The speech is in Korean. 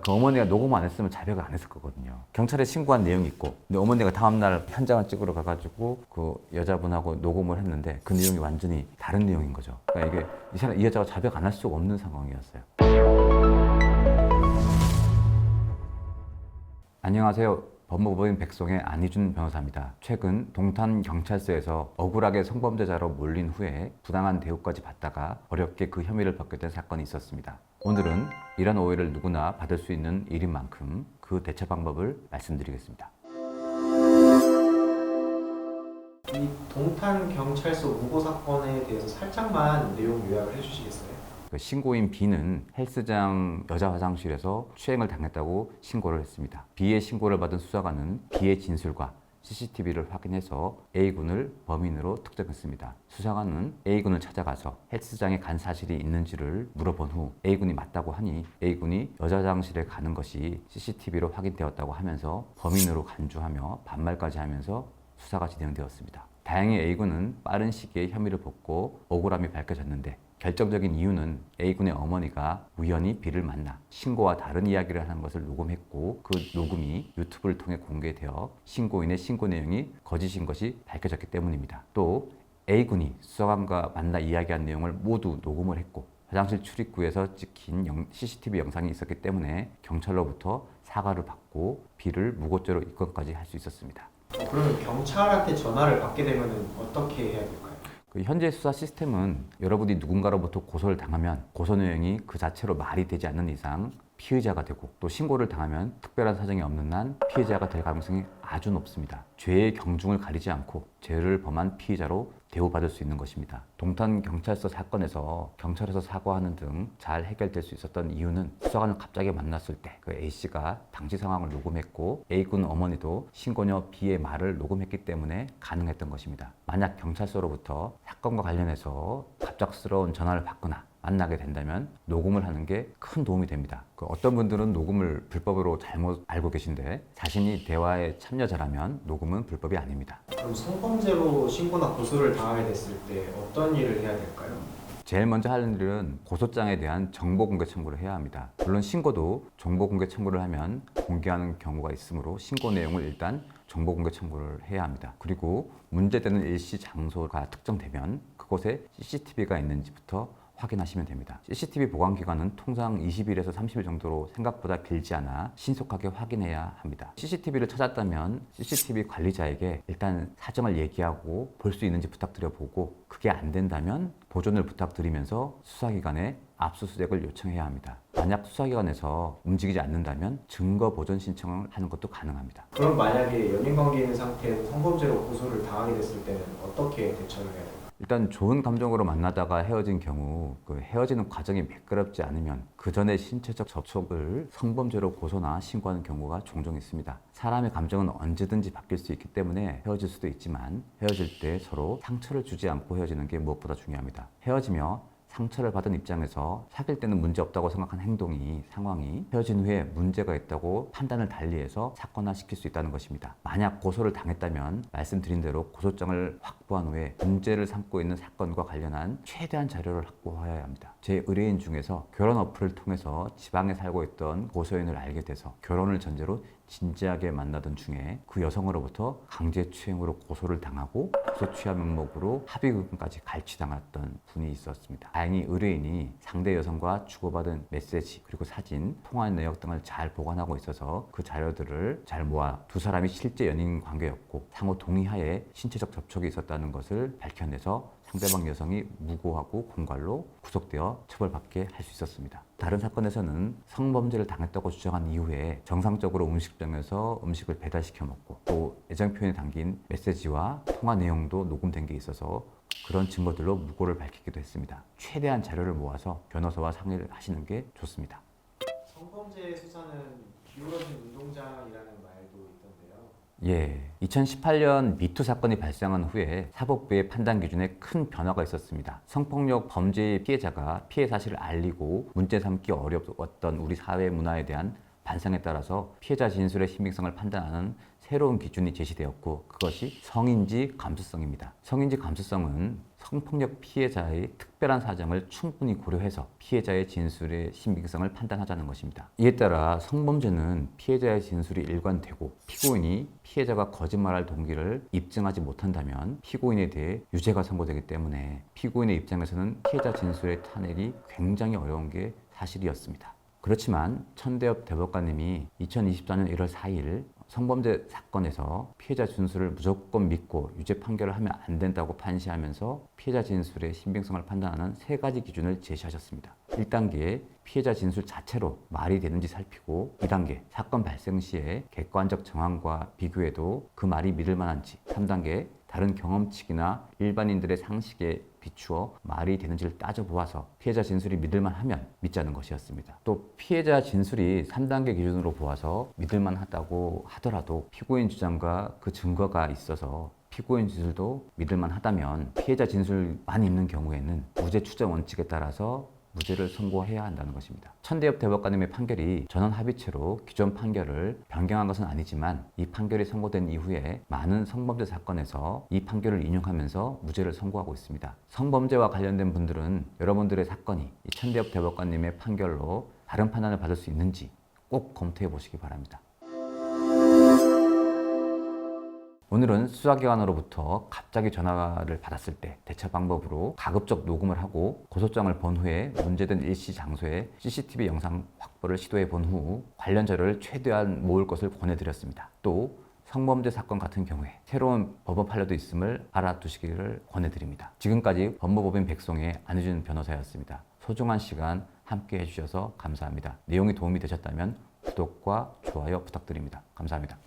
그 어머니가 녹음 안 했으면 자백을 안 했을 거거든요. 경찰에 신고한 내용이 있고, 근데 어머니가 다음날 현장을 찍으러 가가지고 그 여자분하고 녹음을 했는데 그 내용이 완전히 다른 내용인 거죠. 그러니까 이게 이 여자가 자백 안 할 수가 없는 상황이었어요. 안녕하세요. 법무법인 백송의 안희준 변호사입니다. 최근 동탄경찰서에서 억울하게 성범죄자로 몰린 후에 부당한 대우까지 받다가 어렵게 그 혐의를 벗게 된 사건이 있었습니다. 오늘은 이런 오해를 누구나 받을 수 있는 일인 만큼 그 대처 방법을 말씀드리겠습니다. 이 동탄경찰서 무고 사건에 대해서 살짝만 내용 요약을 해주시겠어요? 그 신고인 B는 헬스장 여자 화장실에서 추행을 당했다고 신고를 했습니다. B의 신고를 받은 수사관은 B의 진술과 CCTV를 확인해서 A군을 범인으로 특정했습니다. 수사관은 A군을 찾아가서 헬스장에 간 사실이 있는지를 물어본 후 A군이 맞다고 하니 A군이 여자 화장실에 가는 것이 CCTV로 확인되었다고 하면서 범인으로 간주하며 반말까지 하면서 수사가 진행되었습니다. 다행히 A군은 빠른 시기에 혐의를 벗고 억울함이 밝혀졌는데 결정적인 이유는 A군의 어머니가 우연히 B를 만나 신고와 다른 이야기를 하는 것을 녹음했고 그 녹음이 유튜브를 통해 공개되어 신고인의 신고 내용이 거짓인 것이 밝혀졌기 때문입니다. 또 A군이 수사관과 만나 이야기한 내용을 모두 녹음을 했고 화장실 출입구에서 찍힌 CCTV 영상이 있었기 때문에 경찰로부터 사과를 받고 B를 무고죄로 입건까지 할 수 있었습니다. 그러면 경찰한테 전화를 받게 되면 어떻게 해야 될까요? 현재 수사 시스템은 여러분이 누군가로부터 고소를 당하면 고소 내용이 그 자체로 말이 되지 않는 이상 피의자가 되고 또 신고를 당하면 특별한 사정이 없는 한 피해자가 될 가능성이 아주 높습니다. 죄의 경중을 가리지 않고 죄를 범한 피의자로 대우받을 수 있는 것입니다. 동탄경찰서 사건에서 경찰에서 사과하는 등 잘 해결될 수 있었던 이유는 수사관을 갑자기 만났을 때 그 A씨가 당시 상황을 녹음했고 A군 어머니도 신고녀 B의 말을 녹음했기 때문에 가능했던 것입니다. 만약 경찰서로부터 사건과 관련해서 갑작스러운 전화를 받거나 만나게 된다면 녹음을 하는 게 큰 도움이 됩니다. 어떤 분들은 녹음을 불법으로 잘못 알고 계신데 자신이 대화에 참여자라면 녹음은 불법이 아닙니다. 그럼 성범죄로 신고나 고소를 당하게 됐을 때 어떤 일을 해야 될까요? 제일 먼저 하는 일은 고소장에 대한 정보 공개 청구를 해야 합니다. 물론 신고도 정보 공개 청구를 하면 공개하는 경우가 있으므로 신고 내용을 일단 정보 공개 청구를 해야 합니다. 그리고 문제되는 일시 장소가 특정되면 그곳에 CCTV가 있는지부터 확인하시면 됩니다. CCTV 보관 기간은 통상 20일에서 30일 정도로 생각보다 길지 않아 신속하게 확인해야 합니다. CCTV를 찾았다면 CCTV 관리자에게 일단 사정을 얘기하고 볼 수 있는지 부탁드려보고 그게 안 된다면 보존을 부탁드리면서 수사기관에 압수수색을 요청해야 합니다. 만약 수사기관에서 움직이지 않는다면 증거 보존 신청을 하는 것도 가능합니다. 그럼 만약에 연인관계 있는 상태에서 성범죄로 고소를 당하게 됐을 때는 어떻게 대처를 해야 될까요? 일단 좋은 감정으로 만나다가 헤어진 경우 그 헤어지는 과정이 매끄럽지 않으면 그 전에 신체적 접촉을 성범죄로 고소나 신고하는 경우가 종종 있습니다. 사람의 감정은 언제든지 바뀔 수 있기 때문에 헤어질 수도 있지만 헤어질 때 서로 상처를 주지 않고 헤어지는 게 무엇보다 중요합니다. 헤어지며 상처를 받은 입장에서 사귈 때는 문제 없다고 생각한 상황이 헤어진 후에 문제가 있다고 판단을 달리해서 사건화시킬 수 있다는 것입니다. 만약 고소를 당했다면 말씀드린 대로 고소장을 확보한 후에 문제를 삼고 있는 사건과 관련한 최대한 자료를 확보해야 합니다. 제 의뢰인 중에서 결혼 어플을 통해서 지방에 살고 있던 고소인을 알게 돼서 결혼을 전제로 진지하게 만나던 중에 그 여성으로부터 강제추행으로 고소를 당하고 고소취하 명목으로 합의금까지 갈취당했던 분이 있었습니다. 다행히 의뢰인이 상대 여성과 주고받은 메시지 그리고 사진, 통화 내역 등을 잘 보관하고 있어서 그 자료들을 잘 모아 두 사람이 실제 연인 관계였고 상호 동의하에 신체적 접촉이 있었다는 것을 밝혀내서 상대방 여성이 무고하고 공갈로 구속되어 처벌받게 할 수 있었습니다. 다른 사건에서는 성범죄를 당했다고 주장한 이후에 정상적으로 음식점에서 음식을 배달시켜 먹고 또 애정 표현이 담긴 메시지와 통화 내용도 녹음된 게 있어서 그런 증거들로 무고를 밝히기도 했습니다. 최대한 자료를 모아서 변호사와 상의를 하시는 게 좋습니다. 성범죄 수사는 기울어진 운동장이라는 말도 있던데요. 예, 2018년 미투 사건이 발생한 후에 사법부의 판단 기준에 큰 변화가 있었습니다. 성폭력 범죄의 피해자가 피해 사실을 알리고 문제 삼기 어려웠던 우리 사회 문화에 대한 반성에 따라서 피해자 진술의 신빙성을 판단하는 새로운 기준이 제시되었고 그것이 성인지 감수성입니다. 성인지 감수성은 성폭력 피해자의 특별한 사정을 충분히 고려해서 피해자의 진술의 신빙성을 판단하자는 것입니다. 이에 따라 성범죄는 피해자의 진술이 일관되고 피고인이 피해자가 거짓말할 동기를 입증하지 못한다면 피고인에 대해 유죄가 선고되기 때문에 피고인의 입장에서는 피해자 진술의 탄핵이 굉장히 어려운 게 사실이었습니다. 그렇지만 천대엽 대법관님이 2024년 1월 4일 성범죄 사건에서 피해자 진술을 무조건 믿고 유죄 판결을 하면 안 된다고 판시하면서 피해자 진술의 신빙성을 판단하는 3가지 기준을 제시하셨습니다. 1단계 피해자 진술 자체로 말이 되는지 살피고, 2단계 사건 발생 시에 객관적 정황과 비교해도 그 말이 믿을 만한지, 3단계 다른 경험칙이나 일반인들의 상식에 비추어 말이 되는지를 따져보아서 피해자 진술이 믿을만하면 믿자는 것이었습니다. 또 피해자 진술이 3단계 기준으로 보아서 믿을만하다고 하더라도 피고인 주장과 그 증거가 있어서 피고인 진술도 믿을만하다면 피해자 진술만 있는 경우에는 무죄 추정 원칙에 따라서 무죄를 선고해야 한다는 것입니다. 천대엽 대법관님의 판결이 전원 합의체로 기존 판결을 변경한 것은 아니지만 이 판결이 선고된 이후에 많은 성범죄 사건에서 이 판결을 인용하면서 무죄를 선고하고 있습니다. 성범죄와 관련된 분들은 여러분들의 사건이 이 천대엽 대법관님의 판결로 다른 판단을 받을 수 있는지 꼭 검토해 보시기 바랍니다. 오늘은 수사기관으로부터 갑자기 전화를 받았을 때 대처 방법으로 가급적 녹음을 하고 고소장을 본 후에 문제된 일시 장소에 CCTV 영상 확보를 시도해 본 후 관련 자료를 최대한 모을 것을 권해드렸습니다. 또 성범죄 사건 같은 경우에 새로운 법원 판례도 있음을 알아두시기를 권해드립니다. 지금까지 법무법인 백송의 안유진 변호사였습니다. 소중한 시간 함께 해주셔서 감사합니다. 내용이 도움이 되셨다면 구독과 좋아요 부탁드립니다. 감사합니다.